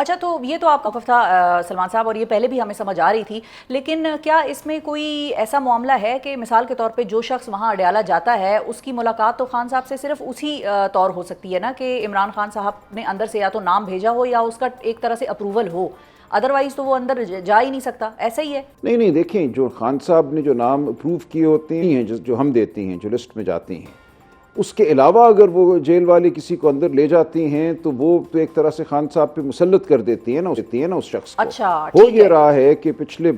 اچھا تو یہ تو آپ کا موقف تھا سلمان صاحب، اور یہ پہلے بھی ہمیں سمجھ آ رہی تھی، لیکن کیا اس میں کوئی ایسا معاملہ ہے کہ مثال کے طور پہ جو شخص وہاں اڈیالہ جاتا ہے اس کی ملاقات تو خان صاحب سے صرف اسی طور ہو سکتی ہے نا کہ عمران خان صاحب نے اندر سے یا تو نام بھیجا ہو یا اس کا ایک طرح سے اپروول ہو، ادروائز تو وہ اندر جا ہی نہیں سکتا، ایسا ہی ہے؟ نہیں دیکھیں، جو خان صاحب نے جو نام اپروو کیے ہوتے ہیں جو ہم دیتے ہیں، جو لسٹ میں جاتے ہیں، اس کے علاوہ اگر وہ جیل والے کسی کو اندر لے جاتے ہیں تو وہ تو ایک طرح سے خان صاحب پہ مسلط کر دیتے ہیں نا اس شخص کو۔ اچھا ہو یہ رہا ہے کہ پچھلے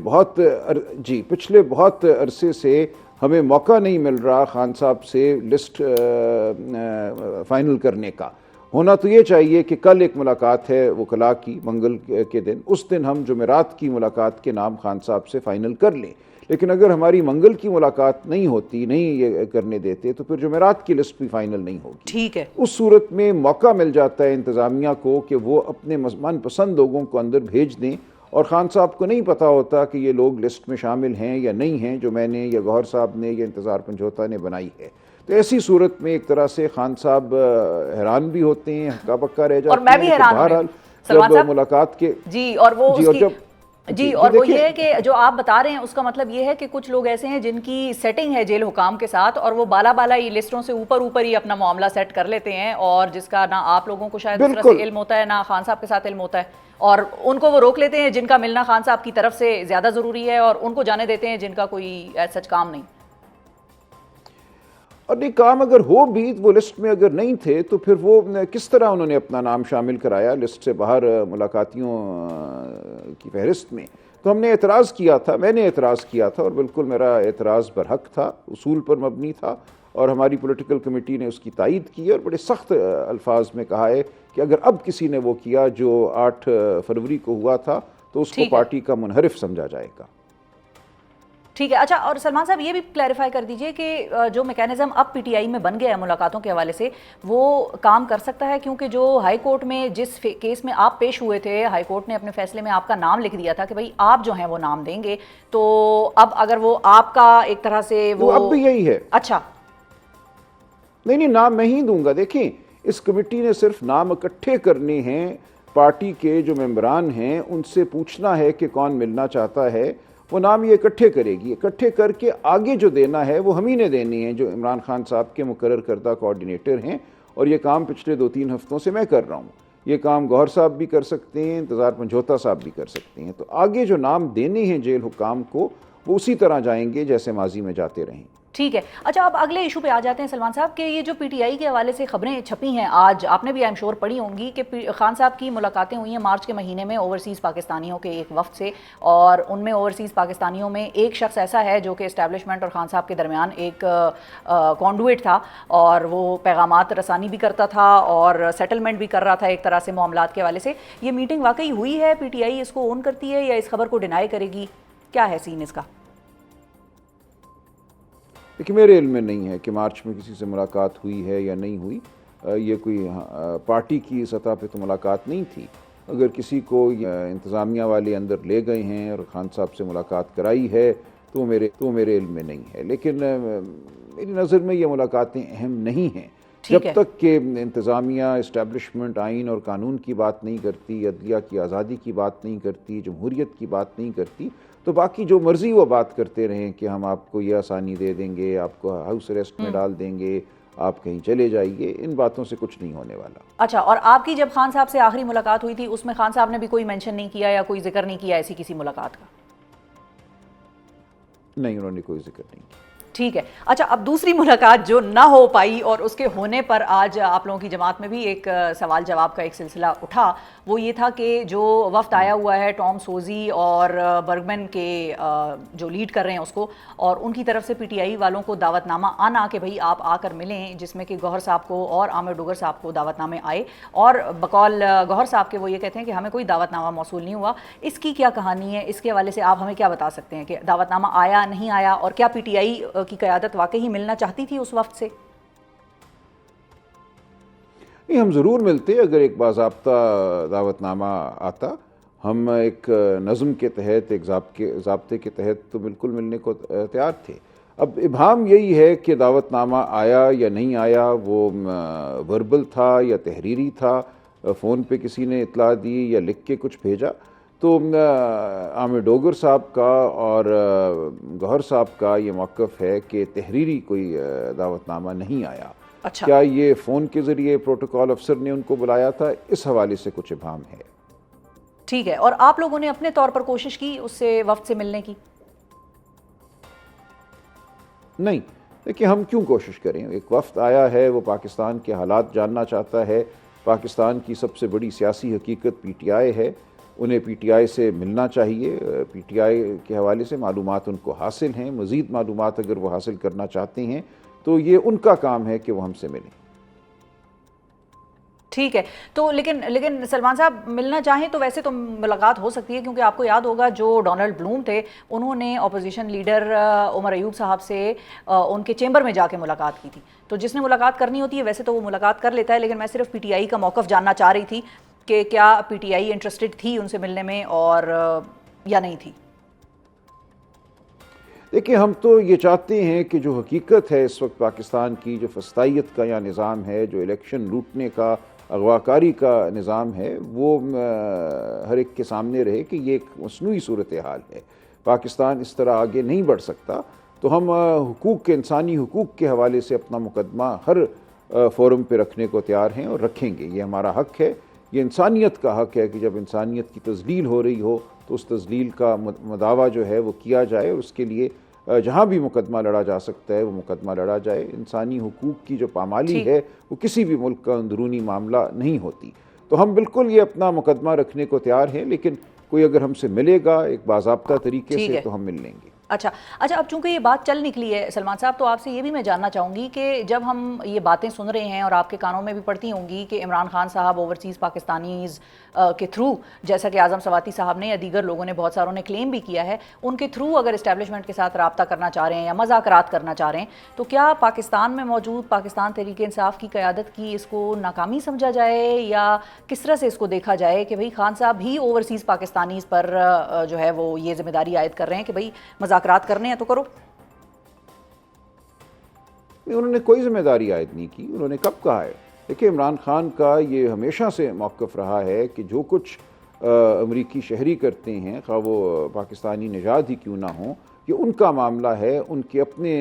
بہت عرصے سے ہمیں موقع نہیں مل رہا خان صاحب سے لسٹ فائنل کرنے کا۔ ہونا تو یہ چاہیے کہ کل ایک ملاقات ہے وکلاء کی، منگل کے دن، اس دن ہم جمعرات کی ملاقات کے نام خان صاحب سے فائنل کر لیں، لیکن اگر ہماری منگل کی ملاقات نہیں ہوتی، نہیں یہ کرنے دیتے، تو پھر جمعرات کی لسٹ بھی فائنل نہیں ہوگی۔ ٹھیک ہے، اس صورت میں موقع مل جاتا ہے انتظامیہ کو کہ وہ اپنے من پسند لوگوں کو اندر بھیج دیں، اور خان صاحب کو نہیں پتا ہوتا کہ یہ لوگ لسٹ میں شامل ہیں یا نہیں ہیں جو میں نے یا گوہر صاحب نے یا انتظار پنجوتا نے بنائی ہے۔ تو ایسی صورت میں ایک طرح سے خان صاحب حیران بھی ہوتے ہیں، ہکا بکا رہ جاتے ہیں، اور میں بھی حیران بہرحال ہوں جب ملاقات کے اور وہ یہ ہے کہ جو آپ بتا رہے ہیں اس کا مطلب یہ ہے کہ کچھ لوگ ایسے ہیں جن کی سیٹنگ ہے جیل حکام کے ساتھ، اور وہ بالا ہی لسٹوں سے اوپر ہی اپنا معاملہ سیٹ کر لیتے ہیں، اور جس کا نہ آپ لوگوں کو شاید اس طرح سے علم ہوتا ہے، نہ خان صاحب کے ساتھ علم ہوتا ہے، اور ان کو وہ روک لیتے ہیں جن کا ملنا خان صاحب کی طرف سے زیادہ ضروری ہے، اور ان کو جانے دیتے ہیں جن کا کوئی سچ کام نہیں۔ اور یہ کام اگر ہو بھی، وہ لسٹ میں اگر نہیں تھے تو پھر وہ کس طرح انہوں نے اپنا نام شامل کرایا لسٹ سے باہر ملاقاتیوں کی فہرست میں؟ تو ہم نے اعتراض کیا تھا، میں نے اعتراض کیا تھا، اور بالکل میرا اعتراض برحق تھا، اصول پر مبنی تھا، اور ہماری پولیٹیکل کمیٹی نے اس کی تائید کی اور بڑے سخت الفاظ میں کہا ہے کہ اگر اب کسی نے وہ کیا جو 8 فروری کو ہوا تھا تو اس کو پارٹی کا منحرف سمجھا جائے گا۔ ٹھیک ہے، اچھا، اور سلمان صاحب یہ بھی کلیریفائی کر دیجئے کہ جو میکینزم اب پی ٹی آئی میں بن گیا ہے ملاقاتوں کے حوالے سے، وہ کام کر سکتا ہے؟ کیونکہ جو ہائی کورٹ میں جس کیس میں آپ پیش ہوئے تھے، ہائی کورٹ نے اپنے فیصلے میں آپ کا نام لکھ دیا تھا کہ بھائی آپ جو ہیں وہ نام دیں گے، تو اب اگر وہ آپ کا ایک طرح سے وہ اب بھی یہی ہے۔ اچھا نہیں نام میں ہی دوں گا۔ دیکھیں، اس کمیٹی نے صرف نام اکٹھے کرنے ہیں، پارٹی کے جو ممبران ہیں ان سے پوچھنا ہے کہ کون ملنا چاہتا ہے، وہ نام یہ اکٹھے کرے گی، اکٹھے کر کے آگے جو دینا ہے وہ ہم ہی نے دینی ہے جو عمران خان صاحب کے مقرر کردہ کوارڈینیٹر ہیں، اور یہ کام پچھلے 2-3 ہفتوں سے میں کر رہا ہوں۔ یہ کام گوہر صاحب بھی کر سکتے ہیں، انتظار پنجوتا صاحب بھی کر سکتے ہیں۔ تو آگے جو نام دینے ہیں جیل حکام کو، وہ اسی طرح جائیں گے جیسے ماضی میں جاتے رہیں۔ ٹھیک ہے، اچھا اب اگلے ایشو پہ آ جاتے ہیں سلمان صاحب، کہ یہ جو پی ٹی آئی کے حوالے سے خبریں چھپی ہیں آج، آپ نے بھی ایم شور پڑھی ہوں گی کہ خان صاحب کی ملاقاتیں ہوئی ہیں مارچ کے مہینے میں اوورسیز پاکستانیوں کے ایک وفد سے، اور ان میں اوورسیز پاکستانیوں میں ایک شخص ایسا ہے جو کہ اسٹیبلشمنٹ اور خان صاحب کے درمیان ایک کانڈویٹ تھا، اور وہ پیغامات رسانی بھی کرتا تھا اور سیٹلمنٹ بھی کر رہا تھا ایک طرح سے معاملات کے حوالے سے۔ یہ میٹنگ واقعی ہوئی ہے؟ پی ٹی آئی اس کو اون کرتی ہے یا اس خبر کو ڈینائی کرے گی؟ کیا ہے سین اس کا؟ لیکن میرے علم میں نہیں ہے کہ مارچ میں کسی سے ملاقات ہوئی ہے یا نہیں ہوئی۔ یہ کوئی پارٹی کی سطح پہ تو ملاقات نہیں تھی۔ اگر کسی کو انتظامیہ والے اندر لے گئے ہیں اور خان صاحب سے ملاقات کرائی ہے تو میرے علم میں نہیں ہے، لیکن میری نظر میں یہ ملاقاتیں اہم نہیں ہیں جب تک کہ انتظامیہ اسٹیبلشمنٹ آئین اور قانون کی بات نہیں کرتی، عدلیہ کی آزادی کی بات نہیں کرتی، جمہوریت کی بات نہیں کرتی، تو باقی جو مرضی وہ بات کرتے رہیں کہ ہم آپ کو یہ آسانی دے دیں گے، آپ کو ہاؤس اریسٹ میں ڈال دیں گے، آپ کہیں چلے جائیے، ان باتوں سے کچھ نہیں ہونے والا۔ اچھا، اور آپ کی جب خان صاحب سے آخری ملاقات ہوئی تھی اس میں خان صاحب نے بھی کوئی مینشن نہیں کیا یا کوئی ذکر نہیں کیا ایسی کسی ملاقات کا؟ نہیں، انہوں نے کوئی ذکر نہیں کیا۔ ٹھیک ہے، اچھا، اب دوسری ملاقات جو نہ ہو پائی اور اس کے ہونے پر آج آپ لوگوں کی جماعت میں بھی ایک سوال جواب کا ایک سلسلہ اٹھا، وہ یہ تھا کہ جو وفد آیا ہوا ہے ٹام سوزی اور برگمن کے جو لیڈ کر رہے ہیں اس کو، اور ان کی طرف سے پی ٹی آئی والوں کو دعوت نامہ آنا کہ بھئی آپ آ کر ملیں، جس میں کہ گوہر صاحب کو اور عامر ڈگر صاحب کو دعوت نامے آئے، اور بقول گوہر صاحب کے وہ یہ کہتے ہیں کہ ہمیں کوئی دعوت نامہ موصول نہیں ہوا۔ اس کی کیا کہانی ہے؟ اس کے حوالے سے آپ ہمیں کیا بتا سکتے ہیں کہ دعوت نامہ آیا نہیں آیا، اور کیا پی ٹی آئی کی قیادت واقعی ملنا چاہتی تھی اس وفد سے؟ نہیں، ہم ضرور ملتے اگر ایک باضابطہ دعوت نامہ آتا۔ ہم ایک نظم کے تحت، ایک ضابطے کے تحت تو بالکل ملنے کو تیار تھے۔ اب ابہام یہی ہے کہ دعوت نامہ آیا یا نہیں آیا، وہ وربل تھا یا تحریری تھا، فون پہ کسی نے اطلاع دی یا لکھ کے کچھ بھیجا، تو عامر ڈوگر صاحب کا اور گوہر صاحب کا یہ موقف ہے کہ تحریری کوئی دعوت نامہ نہیں آیا۔ اچھا، کیا یہ فون کے ذریعے پروٹوکول افسر نے ان کو بلایا تھا؟ اس حوالے سے کچھ ابہام ہے۔ ٹھیک ہے، اور آپ لوگوں نے اپنے طور پر کوشش کی اس سے وفد سے ملنے کی؟ نہیں، دیکھیں ہم کیوں کوشش کریں؟ ایک وفد آیا ہے، وہ پاکستان کے حالات جاننا چاہتا ہے۔ پاکستان کی سب سے بڑی سیاسی حقیقت پی ٹی آئی ہے، انہیں پی ٹی آئی سے ملنا چاہیے۔ پی ٹی آئی کے حوالے سے معلومات ان کو حاصل ہیں، مزید معلومات اگر وہ حاصل کرنا چاہتے ہیں تو یہ ان کا کام ہے کہ وہ ہم سے ملیں۔ ٹھیک ہے، تو لیکن سلمان صاحب ملنا چاہیں تو ویسے تو ملاقات ہو سکتی ہے، کیونکہ آپ کو یاد ہوگا جو ڈونلڈ بلوم تھے انہوں نے اپوزیشن لیڈر عمر ایوب صاحب سے ان کے چیمبر میں جا کے ملاقات کی تھی۔ تو جس نے ملاقات کرنی ہوتی ہے ویسے تو وہ ملاقات کر لیتا ہے، لیکن میں صرف پی ٹی آئی کا موقف جاننا چاہ رہی تھی کہ کیا پی ٹی آئی انٹرسٹڈ تھی ان سے ملنے میں اور یا نہیں تھی؟ دیکھیں ہم تو یہ چاہتے ہیں کہ جو حقیقت ہے اس وقت پاکستان کی، جو فسطائیت کا یا نظام ہے، جو الیکشن لوٹنے کا، اغواکاری کا نظام ہے، وہ ہر ایک کے سامنے رہے کہ یہ ایک مصنوعی صورتحال ہے۔ پاکستان اس طرح آگے نہیں بڑھ سکتا۔ تو ہم حقوق کے، انسانی حقوق کے حوالے سے اپنا مقدمہ ہر فورم پہ رکھنے کو تیار ہیں اور رکھیں گے۔ یہ ہمارا حق ہے، یہ انسانیت کا حق ہے کہ جب انسانیت کی تذلیل ہو رہی ہو تو اس تذلیل کا مداوع جو ہے وہ کیا جائے، اور اس کے لیے جہاں بھی مقدمہ لڑا جا سکتا ہے وہ مقدمہ لڑا جائے۔ انسانی حقوق کی جو پامالی ہے وہ کسی بھی ملک کا اندرونی معاملہ نہیں ہوتی۔ تو ہم بالکل یہ اپنا مقدمہ رکھنے کو تیار ہیں، لیکن کوئی اگر ہم سے ملے گا ایک باضابطہ طریقے سے تو ہم مل لیں گے۔ اچھا، اب چونکہ یہ بات چل نکلی ہے سلمان صاحب، تو آپ سے یہ بھی میں جاننا چاہوں گی کہ جب ہم یہ باتیں سن رہے ہیں اور آپ کے کانوں میں بھی پڑتی ہوں گی کہ عمران خان صاحب اوورسیز پاکستانیز کے تھرو، جیسا کہ اعظم سواتی صاحب نے یا دیگر لوگوں نے، بہت ساروں نے کلیم بھی کیا ہے، ان کے تھرو اگر اسٹیبلشمنٹ کے ساتھ رابطہ کرنا چاہ رہے ہیں یا مذاکرات کرنا چاہ رہے ہیں، تو کیا پاکستان میں موجود پاکستان تحریک انصاف کی قیادت کی اس کو ناکامی سمجھا جائے، یا کس طرح سے اس کو دیکھا جائے کہ بھئی خان صاحب ہی اوورسیز پاکستانیز پر جو ہے وہ یہ ذمہ داری عائد کر رہے ہیں کہ بھئی مذاکرات کرنے ہیں تو کرو؟ انہوں نے کوئی ذمہ داری عائد نہیں کی۔ انہوں نے کب کہا ہے؟ دیکھیں عمران خان کا یہ ہمیشہ سے موقف رہا ہے کہ جو کچھ امریکی شہری کرتے ہیں، خواہ وہ پاکستانی نژاد ہی کیوں نہ ہوں، یہ ان کا معاملہ ہے، ان کے اپنے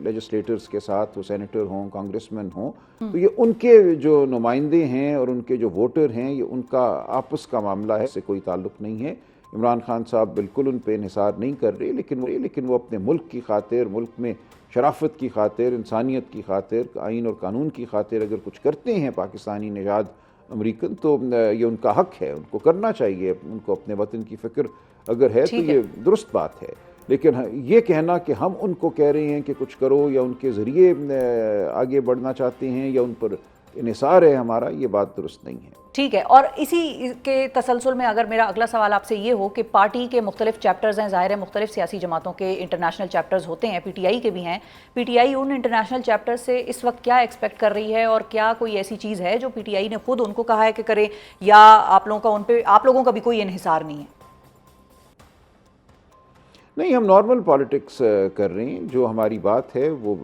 لیجسلیٹرز کے ساتھ، وہ سینیٹر ہوں، کانگریس مین ہوں، تو یہ ان کے جو نمائندے ہیں اور ان کے جو ووٹر ہیں، یہ ان کا آپس کا معاملہ ہے، اس سے کوئی تعلق نہیں ہے۔ عمران خان صاحب بالکل ان پہ انحصار نہیں کر رہے، لیکن وہ اپنے ملک کی خاطر، ملک میں شرافت کی خاطر، انسانیت کی خاطر، آئین اور قانون کی خاطر اگر کچھ کرتے ہیں پاکستانی نژاد امریکن، تو یہ ان کا حق ہے، ان کو کرنا چاہیے۔ ان کو اپنے وطن کی فکر اگر ہے تو یہ درست بات ہے، لیکن یہ کہنا کہ ہم ان کو کہہ رہے ہیں کہ کچھ کرو یا ان کے ذریعے آگے بڑھنا چاہتے ہیں یا ان پر انحصار ہے ہمارا، یہ بات درست نہیں ہے۔ ٹھیک ہے، اور اسی کے تسلسل میں اگر میرا اگلا سوال آپ سے یہ ہو کہ پارٹی کے مختلف چیپٹرز ہیں، ظاہر ہے مختلف سیاسی جماعتوں کے انٹرنیشنل چیپٹرز ہوتے ہیں، پی ٹی آئی کے بھی ہیں، P T I in international chapter سے اس وقت کیا ایکسپیکٹ کر رہی ہے، اور کیا کوئی ایسی چیز ہے جو پی ٹی آئی نے خود ان کو کہا ہے کہ کرے، یا آپ لوگوں کا بھی کوئی انحصار نہیں ہے؟ نہیں، ہم نارمل پالیٹکس کر رہے ہیں۔ جو ہماری بات ہے وہ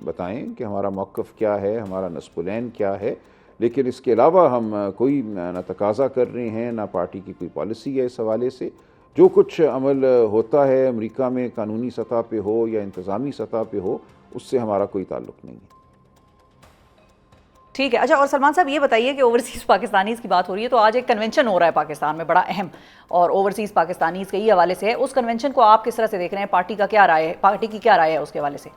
بتائیں کہ ہمارا موقف کیا ہے، ہمارا نصب العین کیا ہے، لیکن اس کے علاوہ ہم کوئی نہ تقاضا کر رہے ہیں، نہ پارٹی کی کوئی پالیسی ہے اس حوالے سے۔ جو کچھ عمل ہوتا ہے امریکہ میں، قانونی سطح پہ ہو یا انتظامی سطح پہ ہو، اس سے ہمارا کوئی تعلق نہیں ہے۔ ٹھیک ہے، اچھا، اور سلمان صاحب یہ بتائیے کہ اوورسیز پاکستانیز کی بات ہو رہی ہے، تو آج ایک کنونشن ہو رہا ہے پاکستان میں بڑا اہم، اور اوورسیز پاکستانیز کے ہی حوالے سے ہے۔ اس کنونشن کو آپ کس طرح سے دیکھ رہے ہیں؟ پارٹی کی کیا رائے ہے اس کے حوالے سے؟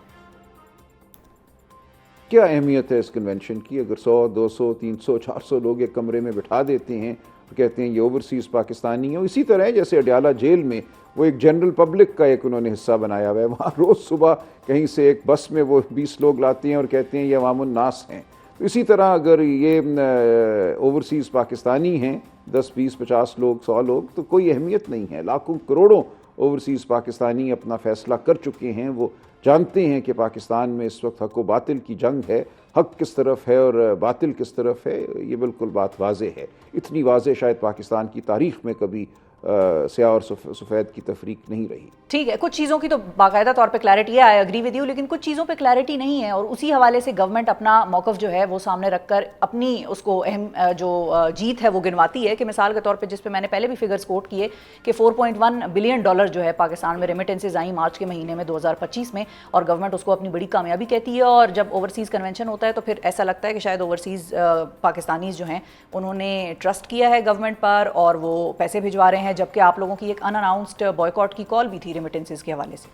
کیا اہمیت ہے اس کنونشن کی؟ اگر 100، 200، 300، 400 لوگ ایک کمرے میں بٹھا دیتے ہیں تو کہتے ہیں یہ اوورسیز پاکستانی ہیں، اسی طرح ہے جیسے اڈیالہ جیل میں وہ ایک جنرل پبلک کا ایک انہوں نے حصہ بنایا ہوا ہے، وہاں روز صبح کہیں سے ایک بس میں وہ 20 لوگ لاتے ہیں اور کہتے ہیں یہ عوام الناس ہیں۔ تو اسی طرح اگر یہ اوورسیز پاکستانی ہیں 10، 20، 50 لوگ، 100 لوگ، تو کوئی اہمیت نہیں ہے۔ لاکھوں کروڑوں اوورسیز پاکستانی اپنا فیصلہ کر چکے ہیں، وہ جانتے ہیں کہ پاکستان میں اس وقت حق و باطل کی جنگ ہے، حق کس طرف ہے اور باطل کس طرف ہے، یہ بالکل بات واضح ہے۔ اتنی واضح شاید پاکستان کی تاریخ میں کبھی سیاہ اور سفید کی تفریق نہیں رہی. ٹھیک ہے, کچھ چیزوں کی تو باقاعدہ طور پہ کلیئرٹی ہے, آئی ایگری ود یو, لیکن کچھ چیزوں پہ کلیئرٹی نہیں ہے, اور اسی حوالے سے گورنمنٹ اپنا موقف جو ہے وہ سامنے رکھ کر اپنی اس کو اہم جو جیت ہے وہ گنواتی ہے. کہ مثال کے طور پہ جس پہ میں نے پہلے بھی فگرز کوٹ کیے کہ $4.1 بلین جو ہے پاکستان میں ریمیٹنسز آئیں مارچ کے مہینے میں 2025 میں, اور گورنمنٹ اس کو اپنی بڑی کامیابی کہتی ہے. اور جب اوورسیز کنونشن ہوتا ہے تو پھر ایسا لگتا ہے کہ شاید اوورسیز پاکستانیز جو ہیں انہوں نے ٹرسٹ کیا ہے گورنمنٹ پر اور وہ پیسے بھجوا رہے ہیں, جبکہ آپ لوگوں کی ایک ان اناؤنسڈ بوائیکاٹ کی کال بھی تھی ریمیٹنسز کے حوالے سے.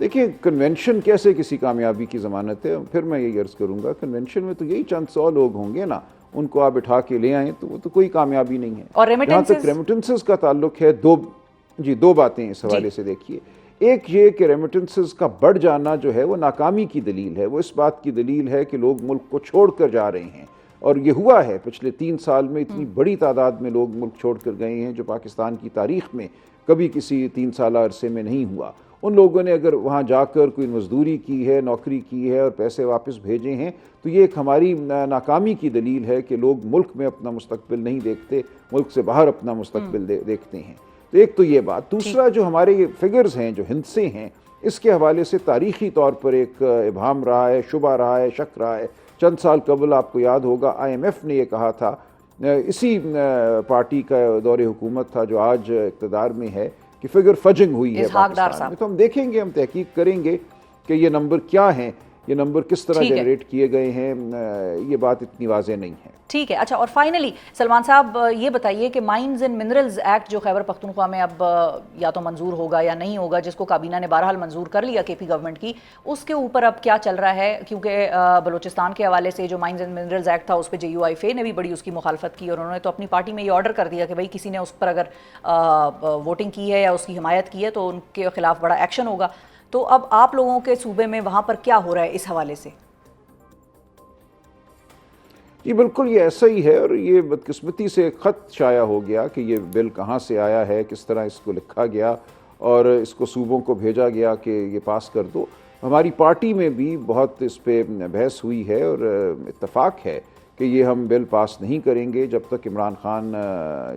دیکھیں کنونشن کیسے کسی کامیابی کی ضمانت ہے؟ پھر میں یہی عرض کروں گا کنونشن میں تو یہی چند 100 لوگ ہوں گے نا, ان کو آپ بٹھا کے لے آئیں تو وہ تو کوئی کامیابی نہیں ہے. اور جہاں تک ریمیٹنسز کا تعلق ہے دو باتیں اس حوالے سے دیکھیے. ایک یہ کہ ریمیٹنسز کا بڑھ جانا جو ہے وہ ناکامی کی دلیل ہے, وہ اس بات کی دلیل ہے کہ لوگ ملک کو چھوڑ کر جا رہے ہیں, اور یہ ہوا ہے پچھلے 3 سال میں اتنی بڑی تعداد میں لوگ ملک چھوڑ کر گئے ہیں جو پاکستان کی تاریخ میں کبھی کسی 3 سالہ عرصے میں نہیں ہوا. ان لوگوں نے اگر وہاں جا کر کوئی مزدوری کی ہے, نوکری کی ہے اور پیسے واپس بھیجے ہیں تو یہ ایک ہماری ناکامی کی دلیل ہے کہ لوگ ملک میں اپنا مستقبل نہیں دیکھتے, ملک سے باہر اپنا مستقبل دیکھتے ہیں. تو ایک تو یہ بات. دوسرا جو ہمارے یہ فگرز ہیں جو ہندسے ہیں اس کے حوالے سے تاریخی طور پر ایک ابہام رہا ہے, شبہ رہا ہے, شک رہا ہے. چند سال قبل آپ کو یاد ہوگا IMF نے یہ کہا تھا, اسی پارٹی کا دور حکومت تھا جو آج اقتدار میں ہے, کہ فگر فجنگ ہوئی ہے پاکستان میں. تو ہم دیکھیں گے, ہم تحقیق کریں گے کہ یہ نمبر کیا ہیں, یہ نمبر کس طرح جنریٹ کیے گئے ہیں, یہ بات اتنی واضح نہیں ہے. ٹھیک ہے. اچھا, اور فائنلی سلمان صاحب یہ بتائیے کہ مائنز اینڈ منرلز ایکٹ جو خیبر پختونخوا میں اب یا تو منظور ہوگا یا نہیں ہوگا, جس کو کابینہ نے بہرحال منظور کر لیا KP گورنمنٹ کی, اس کے اوپر اب کیا چل رہا ہے؟ کیونکہ بلوچستان کے حوالے سے جو مائنز اینڈ منرلز ایکٹ تھا اس پہ JUIFA نے بھی بڑی اس کی مخالفت کی, اور انہوں نے تو اپنی پارٹی میں یہ آرڈر کر دیا کہ بھائی کسی نے اس پر اگر ووٹنگ کی ہے یا اس کی حمایت کی ہے تو ان کے خلاف بڑا ایکشن ہوگا. تو اب آپ لوگوں کے صوبے میں وہاں پر کیا ہو رہا ہے اس حوالے سے؟ جی بالکل یہ ایسا ہی ہے, اور یہ بدقسمتی سے خط شائع ہو گیا کہ یہ بل کہاں سے آیا ہے, کس طرح اس کو لکھا گیا اور اس کو صوبوں کو بھیجا گیا کہ یہ پاس کر دو. ہماری پارٹی میں بھی بہت اس پہ بحث ہوئی ہے اور اتفاق ہے کہ یہ ہم بل پاس نہیں کریں گے جب تک عمران خان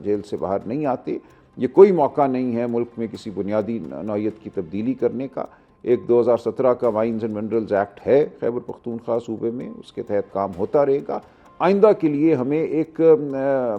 جیل سے باہر نہیں آتے. یہ کوئی موقع نہیں ہے ملک میں کسی بنیادی نوعیت کی تبدیلی کرنے کا. ایک 2017 کا مائنز اینڈ منرلز ایکٹ ہے خیبر پختونخوا صوبے میں, اس کے تحت کام ہوتا رہے گا. آئندہ کے لیے ہمیں ایک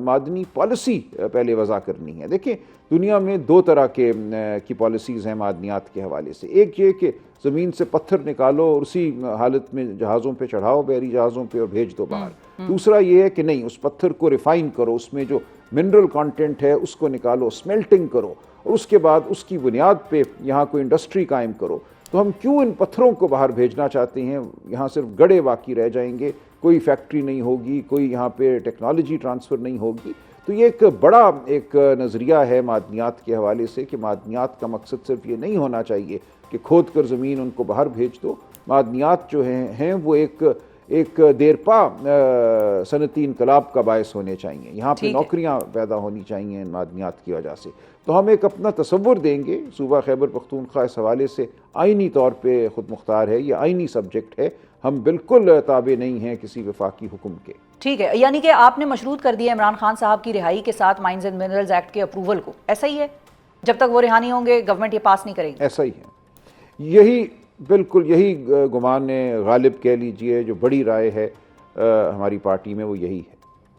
معدنی پالیسی پہلے وضع کرنی ہے. دیکھیں دنیا میں 2 طرح کی پالیسیز ہیں معدنیات کے حوالے سے. ایک یہ کہ زمین سے پتھر نکالو اور اسی حالت میں جہازوں پہ چڑھاؤ, بحری جہازوں پہ, اور بھیج دو باہر. دوسرا یہ ہے کہ نہیں, اس پتھر کو ریفائن کرو, اس میں جو منرل کانٹینٹ ہے اس کو نکالو, سمیلٹنگ کرو, اور اس کے بعد اس کی بنیاد پہ یہاں کوئی انڈسٹری قائم کرو. تو ہم کیوں ان پتھروں کو باہر بھیجنا چاہتے ہیں؟ یہاں صرف گڑھے باقی رہ جائیں گے, کوئی فیکٹری نہیں ہوگی, کوئی یہاں پہ ٹیکنالوجی ٹرانسفر نہیں ہوگی. تو یہ ایک بڑا نظریہ ہے معدنیات کے حوالے سے کہ معدنیات کا مقصد صرف یہ نہیں ہونا چاہیے کہ کھود کر زمین ان کو باہر بھیج دو. معدنیات جو ہیں وہ ایک دیرپا صنعتی انقلاب کا باعث ہونے چاہیے. یہاں پہ نوکریاں پیدا ہونی چاہیے ان معدنیات کی وجہ سے. تو ہم ایک اپنا تصور دیں گے. صوبہ خیبر پختونخوا اس حوالے سے آئینی طور پہ خود مختار ہے, یہ آئینی سبجیکٹ ہے, ہم بالکل تابع نہیں ہیں کسی وفاقی حکم کے. ٹھیک ہے, یعنی کہ آپ نے مشروط کر دیا عمران خان صاحب کی رہائی کے ساتھ مائنز اینڈ منرلز ایکٹ کے اپروول کو, ایسا ہی ہے؟ جب تک وہ رہا نہیں ہوں گے گورنمنٹ یہ پاس نہیں کرے گی؟ ایسا ہی ہے, یہی بالکل یہی گمان غالب کہہ لیجئے, جو بڑی رائے ہے ہماری پارٹی میں وہ یہی ہے.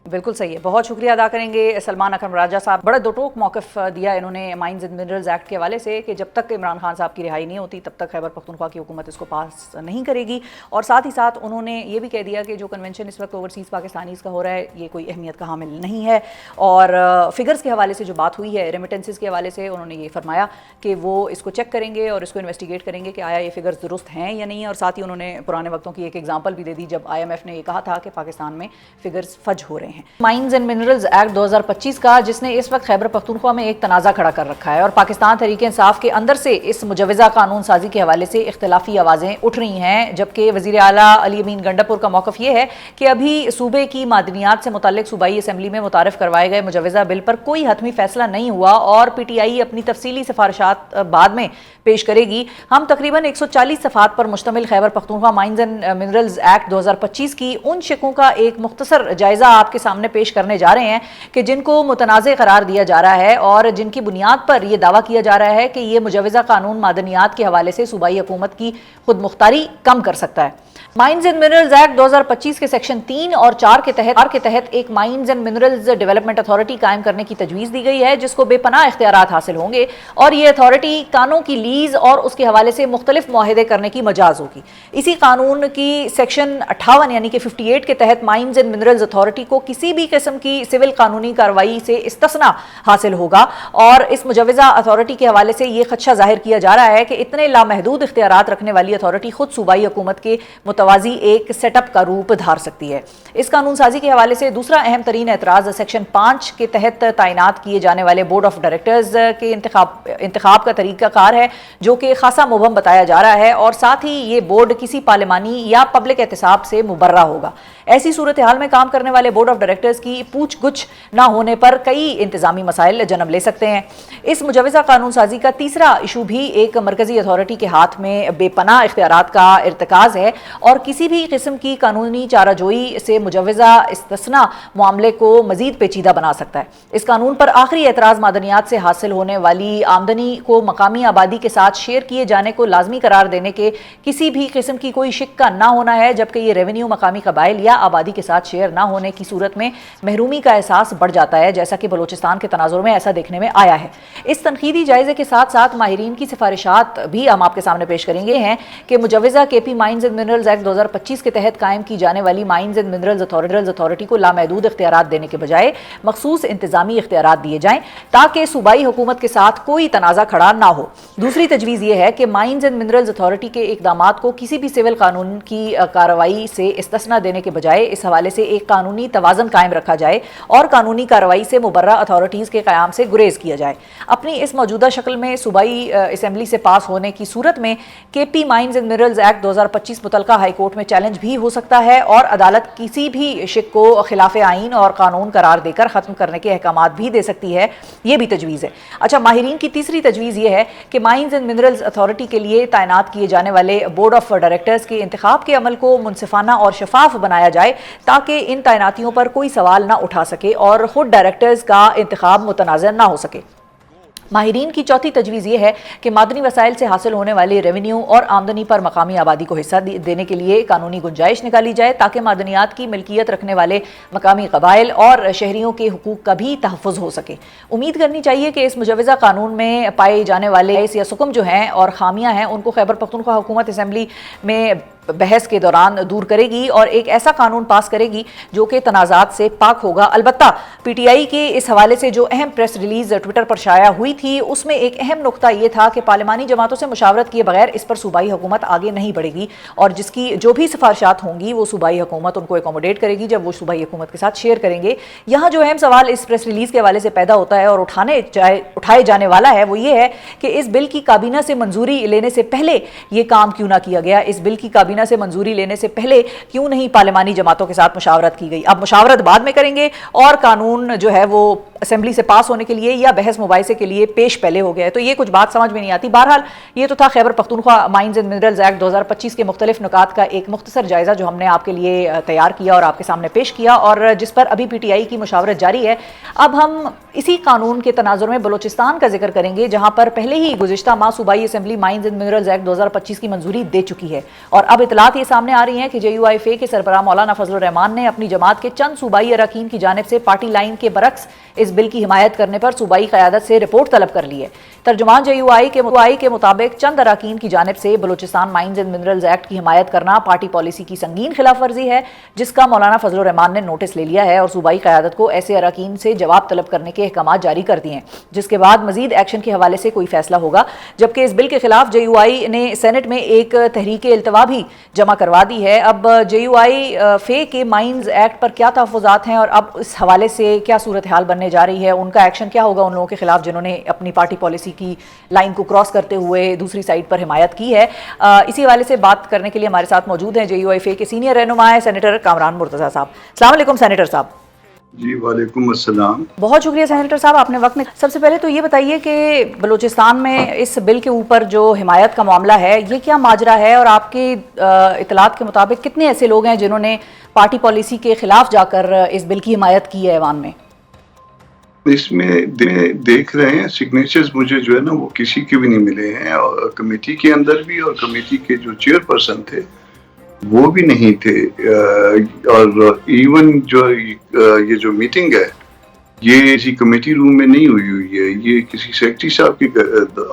بالکل صحیح ہے. بہت شکریہ ادا کریں گے سلمان اکرم راجہ صاحب. بڑا دو ٹوک موقف دیا انہوں نے مائنز اینڈ منرلز ایکٹ کے حوالے سے کہ جب تک عمران خان صاحب کی رہائی نہیں ہوتی تب تک خیبر پختونخوا کی حکومت اس کو پاس نہیں کرے گی. اور ساتھ ہی ساتھ انہوں نے یہ بھی کہہ دیا کہ جو کنونشن اس وقت اوورسیز پاکستانیز کا ہو رہا ہے یہ کوئی اہمیت کا حامل نہیں ہے. اور فگرز کے حوالے سے جو بات ہوئی ہے, ریمیٹنسز کے حوالے سے انہوں نے یہ فرمایا کہ وہ اس کو چیک کریں گے اور اس کو انویسٹیگیٹ کریں گے کہ آیا یہ فگرز درست ہیں یا نہیں. اور ساتھ ہی انہوں نے پرانے وقتوں کی ایک ایگزامپل بھی دے دی جب IMF نے یہ کہا تھا کہ پاکستان میں فگرز فج ہو رہے ہیں. مائنز اینڈ منرلز ایکٹ 2025 کا جس نے اس وقت خیبر پختونخوا میں ایک تنازع کھڑا کر رکھا ہے, اور پاکستان تحریک انصاف کے اندر سے اس مجوزہ قانون سازی کے حوالے سے اختلافی آوازیں اٹھ رہی ہیں, جبکہ وزیر اعلیٰ علی امین گنڈاپور کا موقف یہ ہے کہ ابھی صوبے کی معدنیات سے متعلق صوبائی اسمبلی میں متعارف کروائے گئے مجوزہ بل پر کوئی حتمی فیصلہ نہیں ہوا, اور PTI اپنی تفصیلی سفارشات بعد میں پیش کرے گی. ہم تقریباً 140 صفحات پر مشتمل Khyber Pakhtunkhwa mines and minerals act 2025 کی ان شقوں کا ایک مختصر جائزہ آپ کے سامنے پیش کرنے جا رہے ہیں کہ جن کو متنازع قرار دیا جا رہا ہے اور جن کی بنیاد پر یہ دعویٰ کیا جا رہا ہے کہ یہ مجوزہ قانون معدنیات کے حوالے سے صوبائی حکومت کی خود مختاری کم کر سکتا ہے۔ مائنز اینڈ منرلز ایکٹ 2025 کے سیکشن 3 اور 4 کے تحت ایک mines and minerals development authority قائم کرنے کی تجویز دی گئی ہے، جس کو بے پناہ اختیارات حاصل ہوں گے اور یہ اتھارٹی کانوں کی لیز اور اس کے حوالے سے مختلف معاہدے کرنے کی مجاز ہوگی۔ اسی قانون کی سیکشن 58 یعنی کہ 58 کے تحت مائنز اینڈ منرلز اتھارٹی کو کسی بھی قسم کی سول قانونی کارروائی سے استثناء حاصل ہوگا، اور اس مجوزہ اتھارٹی کے حوالے سے یہ خدشہ ظاہر کیا جا رہا ہے کہ اتنے لامحدود اختیارات رکھنے والی اتھارٹی خود صوبائی حکومت کے متوازی ایک سیٹ اپ کا روپ دھار سکتی ہے۔ اس قانون سازی کے حوالے سے دوسرا اہم ترین اعتراض سیکشن 5 کے تحت تعینات کیے جانے والے بورڈ آف ڈائریکٹرز کے انتخاب کا طریقہ کار ہے، جو کہ خاصا مبہم بتایا جا رہا ہے، اور ساتھ ہی یہ بورڈ کسی پارلیمانی یا پبلک احتساب سے مبرہ ہوگا۔ ایسی صورتحال میں کام کرنے والے بورڈ آف ڈائریکٹرز کی پوچھ گچھ نہ ہونے پر کئی انتظامی مسائل جنم لے سکتے ہیں۔ اس مجوزہ قانون سازی کا تیسرا ایشو بھی ایک مرکزی اتھارٹی کے ہاتھ میں بے پناہ اختیارات کا ارتکاز ہے، اور کسی بھی قسم کی قانونی چارہ جوئی سے مجوزہ استثناء معاملے کو مزید پیچیدہ بنا سکتا ہے۔ اس قانون پر آخری اعتراض معدنیات سے حاصل ہونے والی آمدنی کو مقامی آبادی کے ساتھ شیئر کیے جانے کو لازمی قرار دینے کے کسی بھی قسم کی کوئی شک کا نہ ہونا ہے، جبکہ یہ ریونیو مقامی قبائل یا آبادی کے ساتھ شیئر نہ ہونے کی صورت میں محرومی کا احساس بڑھ جاتا ہے، جیسا کہ بلوچستان کے تناظر میں ایسا دیکھنے میں آیا ہے۔ اس تنقیدی جائزے کے ساتھ ساتھ ماہرین کی سفارشات بھی ہم آپ کے سامنے پیش کریں گے ہیں کہ مجوزہ کے پی مائنز اینڈ منرلز ایکٹ 2025 کے تحت قائم کی جانے والی مائنز اینڈ منرلز اتھارٹی کو لامحدود اختیارات دینے کے بجائے مخصوص انتظامی اختیارات دیے جائیں تاکہ صوبائی حکومت کے ساتھ کوئی تنازع کھڑا نہ ہو۔ دوسری تجویز یہ ہے کہ مائنز اینڈ منرلز اتھارٹی کے اقدامات کو کسی بھی سول قانون کی کارروائی سے استثناء دینے کے بجائے اس حوالے سے ایک قانونی توازن قائم رکھا جائے اور قانونی کارروائی سے مبرہ اتھارٹیز کے قیام سے گریز کیا جائے۔ اپنی اس موجودہ شکل میں صوبائی اسمبلی سے پاس ہونے کی صورت میں کے پی مائنز اینڈ منرلز ایکٹ 2025 متعلقہ ہائی کورٹ میں چیلنج بھی ہو سکتا ہے، اور عدالت کسی بھی شک کو خلاف آئین اور قانون قرار دے کر ختم کرنے کے احکامات بھی دے سکتی ہے۔ یہ بھی تجویز ہے۔ اچھا، ماہرین کی تیسری تجویز یہ ہے کہ مائنز اینڈ منرلز اتھارٹی کے لیے تعینات کیے جانے والے بورڈ آف ڈائریکٹرز کے انتخاب کے عمل کو منصفانہ اور شفاف بنایا جائے تاکہ ان تعیناتیوں پر کوئی سوال نہ اٹھا سکے اور خود ڈائریکٹرز کا انتخاب متنازع نہ ہو سکے۔ ماہرین کی چوتھی تجویز یہ ہے کہ معدنی وسائل سے حاصل ہونے والے ریونیو اور آمدنی پر مقامی آبادی کو حصہ دینے کے لیے قانونی گنجائش نکالی جائے تاکہ معدنیات کی ملکیت رکھنے والے مقامی قبائل اور شہریوں کے حقوق کا بھی تحفظ ہو سکے۔ امید کرنی چاہیے کہ اس مجوزہ قانون میں پائے جانے والے یا سکم جو ہیں اور خامیاں ہیں ان کو خیبر پختونخوا حکومت اسمبلی میں بحث کے دوران دور کرے گی اور ایک ایسا قانون پاس کرے گی جو کہ تنازعات سے پاک ہوگا۔ البتہ پی ٹی آئی کے اس حوالے سے جو اہم پریس ریلیز ٹویٹر پر شائع ہوئی تھی اس میں ایک اہم نقطہ یہ تھا کہ پارلیمانی جماعتوں سے مشاورت کیے بغیر اس پر صوبائی حکومت آگے نہیں بڑھے گی، اور جس کی جو بھی سفارشات ہوں گی وہ صوبائی حکومت ان کو اکوموڈیٹ کرے گی جب وہ صوبائی حکومت کے ساتھ شیئر کریں گے۔ یہاں جو اہم سوال اس پریس ریلیز کے حوالے سے پیدا ہوتا ہے اور اٹھائے جانے والا ہے وہ یہ ہے کہ اس بل کی کابینہ سے منظوری لینے سے پہلے یہ کام کیوں نہ کیا گیا؟ اس بل کی کابینہ سے منظوری لینے سے پہلے کیوں نہیں پارلیمانی جماعتوں کے ساتھ مشاورت کی گئی؟ اب مشاورت بعد میں کریں گے اور قانون جو ہے وہ اسمبلی سے پاس ہونے کے لیے یا بحث مباحثے کے لیے پیش پہلے ہو گیا ہے، تو یہ کچھ بات سمجھ میں نہیں آتی۔ بہرحال یہ تو تھا Khyber Pakhtunkhwa mines and minerals act 2025 کے مختلف نکات کا ایک مختصر جائزہ جو ہم نے آپ کے لیے تیار کیا اور آپ کے سامنے پیش کیا، اور جس پر ابھی پی ٹی آئی کی مشاورت جاری ہے۔ اب ہم اسی قانون کے تناظر میں بلوچستان کا ذکر کریں گے، جہاں پر پہلے ہی گزشتہ ماہ صوبائی assembly mines and minerals act 2025 کی منظوری دے چکی ہے، اور اب اطلاعات یہ سامنے آ رہی ہیں کہ JUIFA کے سربراہ مولانا فضل الرحمان نے اپنی جماعت کے چند صوبائی اراکین کی جانب سے پارٹی لائن کے برعکس اس بل کی حمایت کرنے پر صوبائی قیادت سے رپورٹ طلب کر لی ہے۔ ترجمان JUI کے مطابق چند اراکین کی جانب سے Balochistan mines and minerals act کی حمایت کرنا پارٹی پالیسی کی سنگین خلاف ورزی ہے، جس کا مولانا فضل الرحمان نے نوٹس لے لیا ہے اور صوبائی قیادت کو ایسے اراکین سے جواب طلب کرنے کے احکامات جاری کر دیے ہیں، جس کے بعد مزید ایکشن کے حوالے سے کوئی فیصلہ ہوگا۔ جبکہ اس بل کے خلاف JUI نے سینٹ میں ایک تحریک التوا بھی جمع کروا دی ہے۔ اب JUIFA کے مائنز ایکٹ پر کیا تحفظات ہیں اور اب اس حوالے سے کیا صورتحال بننے جا رہی ہے، ان کا ایکشن کیا ہوگا ان لوگوں کے خلاف جنہوں نے اپنی پارٹی پالیسی کی لائن کو کراس کرتے ہوئے دوسری سائڈ پر حمایت کی ہے، اسی حوالے سے بات کرنے کے لیے ہمارے ساتھ موجود ہیں JUIFA کے سینئر رہنما سینیٹر کامران مرتضیٰ صاحب۔ السلام علیکم سینیٹر صاحب۔ جی وعلیکم السلام. بہت شکریہ سینیٹر صاحب آپ نے وقت میں. سب سے پہلے تو یہ بتائیے کہ بلوچستان میں اس بل کے اوپر جو حمایت کا معاملہ ہے یہ کیا ماجرا ہے، اور آپ کے اطلاعات کے مطابق کتنے ایسے لوگ ہیں جنہوں نے پارٹی پالیسی کے خلاف جا کر اس بل کی حمایت کی ہے ایوان میں؟ اس میں دیکھ رہے ہیں سگنیچرز مجھے جو ہے نا وہ کسی کے بھی نہیں ملے ہیں، اور کمیٹی کے اندر بھی، اور کمیٹی کے جو چیئر پرسن تھے وہ بھی نہیں تھے، اور ایون جو یہ جو میٹنگ ہے یہ کسی کمیٹی روم میں نہیں ہوئی ہے، یہ کسی سیکرٹری صاحب کے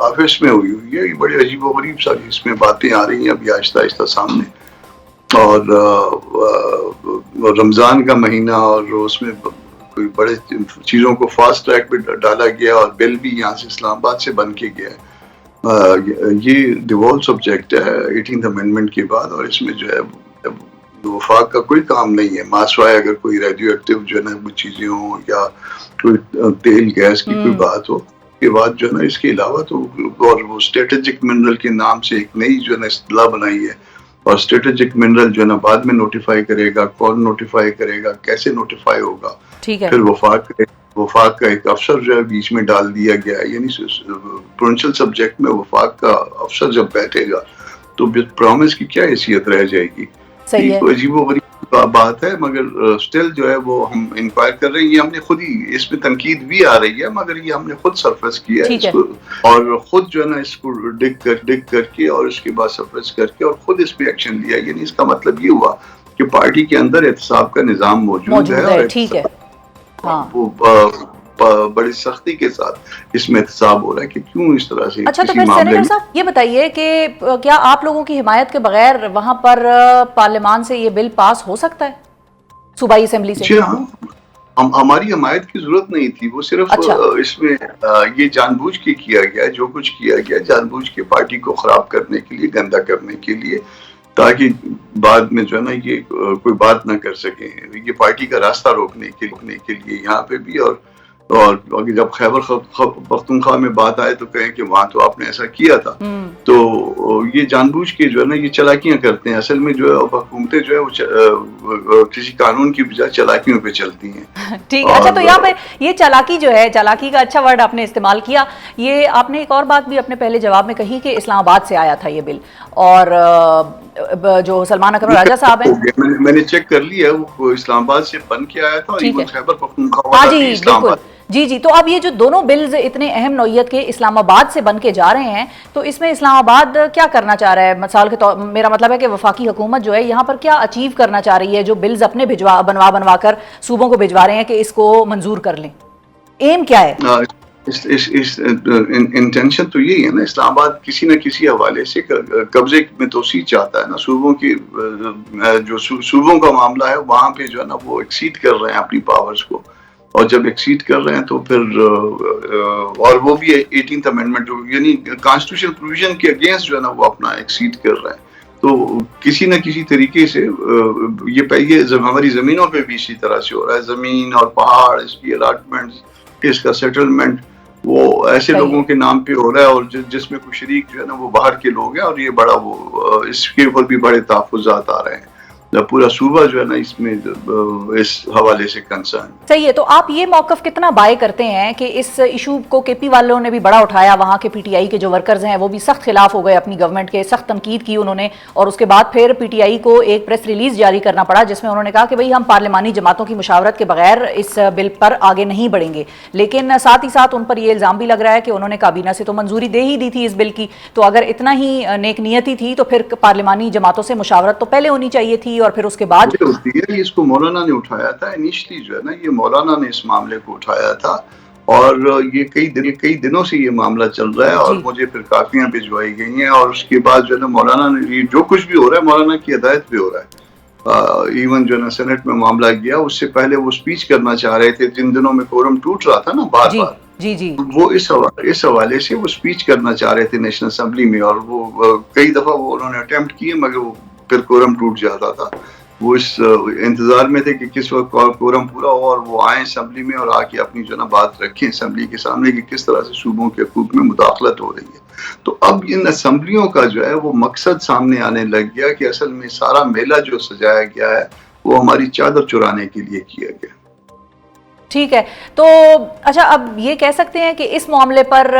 آفس میں ہوئی ہے. یہ بڑے عجیب و غریب ساری اس میں باتیں آ رہی ہیں ابھی آہستہ آہستہ سامنے. اور رمضان کا مہینہ، اور اس میں کوئی بڑے چیزوں کو فاسٹ ٹریک پہ ڈالا گیا، اور بل بھی یہاں سے اسلام آباد سے بن کے گیا ہے. یہ ڈیوالو سبجیکٹ ہے 18th امینڈمنٹ کے بعد، اور اس میں جو ہے وفاق کا کوئی کام نہیں ہے، ماسوائے اگر کوئی ریڈیو ایکٹیو جو ہے نا وہ چیزیں ہوں، یا کوئی تیل گیس کی کوئی بات ہو کے بعد جو ہے نا اس کے علاوہ تو، اور وہ اسٹریٹجک منرل کے نام سے ایک نئی جو ہے نا اصطلاح بنائی ہے، اور اسٹریٹجک منرل جو ہے نا بعد میں نوٹیفائی کرے گا، کون نوٹیفائی کرے گا، کیسے نوٹیفائی ہوگا. پھر وفاق کا ایک افسر جو ہے بیچ میں ڈال دیا گیا ہے، یعنی پروونشل سبجیکٹ میں وفاق کا افسر جب بیٹھے گا تو پرومس کی کیا حیثیت رہ جائے گی. عجیب و غریب بات ہے، مگر سٹل جو ہے وہ ہم انکوائر کر رہے ہیں. یہ ہم نے خود ہی، اس میں تنقید بھی آ رہی ہے مگر یہ ہم نے خود سرفیس کیا ہے اس کو، اور خود جو ہے نا اس کو ڈگ کر کے، اور اس کے بعد سرفیس کر کے، اور خود اس پہ ایکشن لیا. یعنی اس کا مطلب یہ ہوا کہ پارٹی کے اندر احتساب کا نظام موجود ہے، اور وہ بڑی سختی کے ساتھ اس میں احتساب ہو رہا ہے کہ کیوں اس طرح سے. اچھا، تو پھر سینیٹر صاحب یہ بتائیے کہ کیا آپ لوگوں کی حمایت کے بغیر وہاں پر پارلیمان سے یہ بل پاس ہو سکتا ہے، صوبائی اسمبلی سے؟ جی ہاں، ہماری حمایت کی ضرورت نہیں تھی، وہ صرف اس میں یہ جان بوجھ کے کیا گیا، جو کچھ کیا گیا جان بوجھ کے پارٹی کو خراب کرنے کے لیے، گندا کرنے کے لیے، تاکہ بعد میں جو ہے نا یہ کوئی بات نہ کر سکیں. یہ پارٹی کا راستہ روکنے کے لیے یہاں پہ بھی، اور جب خیبر پختونخوا میں بات آئے تو کہیں کہ وہاں تو آپ نے ایسا کیا تھا. تو یہ جان بوجھ کے جو ہے نا یہ چالاکیاں کرتے ہیں. اصل میں جو ہے حکومتیں جو ہے وہ کسی قانون کی بجائے چالاکیوں پہ چلتی ہیں. ٹھیک ہے. اچھا، تو یہاں پہ یہ چالاکی جو ہے، چالاکی کا اچھا ورڈ آپ نے استعمال کیا. یہ آپ نے ایک اور بات بھی اپنے پہلے جواب میں کہی کہ اسلام آباد سے آیا تھا یہ بل، اور جو سلمان اکرم راجہ صاحب ہیں، میں نے چیک کر لیا، وہ اسلام آباد سے بن کے آیا تھا، اور خیبر پختونخوا والا بھی اسلام آباد. جی، تو اب یہ جو دونوں بلز اتنے اہم نوعیت کے اسلام آباد سے بن کے جا رہے ہیں، تو اس میں اسلام آباد کیا کرنا چاہ رہا ہے؟ مثال کے طور میرا مطلب ہے کہ وفاقی حکومت جو ہے یہاں پر کیا اچیو کرنا چاہ رہی ہے جو بلز اپنے بنوا کر صوبوں کو بھجوا رہے ہیں کہ اس کو منظور کر لیں؟ ایم کیا ہے؟ انٹینشن تو یہی ہے نا، اسلام آباد کسی نہ کسی حوالے سے قبضے میں توسیع چاہتا ہے نا. صوبوں کی جو صوبوں کا معاملہ ہے وہاں پہ جو ہے نا وہ ایکسیڈ کر رہے ہیں اپنی پاورز کو، اور جب ایکسیڈ کر رہے ہیں تو پھر اور وہ بھی 18th امینڈمنٹ یعنی کانسٹیٹیوشن پروویژن کے اگینسٹ جو ہے نا وہ اپنا ایکسیڈ کر رہے ہیں. تو کسی نہ کسی طریقے سے یہ ہماری زمینوں پہ بھی اسی طرح سے ہو رہا ہے. زمین اور پہاڑ، اس کی الاٹمنٹ، اس کا سیٹلمنٹ وہ ایسے لوگوں کے نام پہ ہو رہا ہے، اور جس میں کچھ شریک جو ہے نا وہ باہر کے لوگ ہیں، اور یہ بڑا وہ اس کے اوپر بھی بڑے تحفظات آ رہے ہیں. پورا صوبہ جو ہے نا اس میں اس حوالے سے کنسرن. صحیح ہے. تو آپ یہ موقف کتنا بائے کرتے ہیں کہ اس ایشو کو کے پی والوں نے بھی بڑا اٹھایا، وہاں کے پی ٹی آئی کے جو ورکرز ہیں وہ بھی سخت خلاف ہو گئے اپنی گورنمنٹ کے، سخت تنقید کی انہوں نے، اور اس کے بعد پھر پی ٹی آئی کو ایک پریس ریلیز جاری کرنا پڑا جس میں انہوں نے کہا کہ بھئی ہم پارلیمانی جماعتوں کی مشاورت کے بغیر اس بل پر آگے نہیں بڑھیں گے. لیکن ساتھ ہی ساتھ ان پر یہ الزام بھی لگ رہا ہے کہ انہوں نے کابینہ سے تو منظوری دے ہی دی تھی اس بل کی، تو اگر اتنا ہی نیک نیتی تھی تو پھر پارلیمانی جماعتوں سے مشاورت تو پہلے ہونی چاہیے تھی، اور پھر اس کے بعد ہوتی ہے. اس کو مولانا نے اٹھایا تھا انیشلی جو ہے نا، یہ مولانا نے اس معاملے کو اٹھایا تھا، اور یہ کئی دنوں سے یہ معاملہ چل رہا ہے، اور مجھے پھر کاپیاں بھجوائی گئی ہیں، اور اس کے بعد جو ہے نا مولانا نے جو کچھ بھی ہو رہا ہے مولانا کی ہدایت پہ ہو رہا ہے. ایون جو ہے نا سینٹ میں معاملہ گیا، اس سے پہلے وہ اسپیچ کرنا چاہ رہے تھے جن دنوں میں کورم ٹوٹ رہا تھا نا بار بار. جی وہ اس حوالے سے وہ اسپیچ کرنا چاہ رہے تھے نیشنل اسمبلی میں، اور وہ کئی دفعہ وہ انہوں نے اٹیمپٹ کیے مگر وہ پھر کورم ٹوٹ جاتا تھا. وہ اس انتظار میں تھے کہ کس وقت کورم پورا ہو اور وہ آئیں اسمبلی میں اور آ کے اپنی جو ہے نا بات رکھیں اسمبلی کے سامنے کہ کس طرح سے صوبوں کے حقوق میں مداخلت ہو رہی ہے. تو اب ان اسمبلیوں کا جو ہے وہ مقصد سامنے آنے لگ گیا کہ اصل میں سارا میلہ جو سجایا گیا ہے وہ ہماری چادر چرانے کے لیے کیا گیا. ٹھیک ہے. تو اچھا اب یہ کہہ سکتے ہیں کہ اس معاملے پر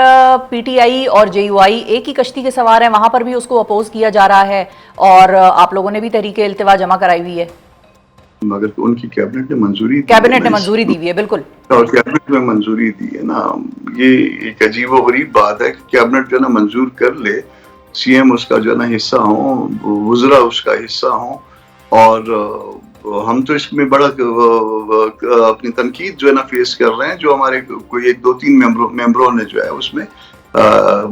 پی ٹی آئی اور جے یو آئی ایک ہی کشتی کے سوار ہیں, وہاں پر بھی اس کو اپوز کیا جا رہا ہے اور آپ لوگوں نے بھی تحریک التوا جمع کرائی ہوئی ہے, مگر ان کی کیبنٹ نے منظوری دی, کیبنٹ نے منظوری دی ہوئی ہے, بالکل, اور کیبنٹ میں منظوری دی ہے نا. یہ ایک عجیب و غریب بات ہے کہ کیبنٹ جو ہے نا منظور کر لے, سی ایم اس کا جو ہے نا حصہ ہوں, وزراء اس کا حصہ ہوں, اور ہم تو اس میں بڑا اپنی تنقید جو ہے نا فیس کر رہے ہیں, جو ہمارے کوئی 1-2-3 ممبروں نے جو ہے اس میں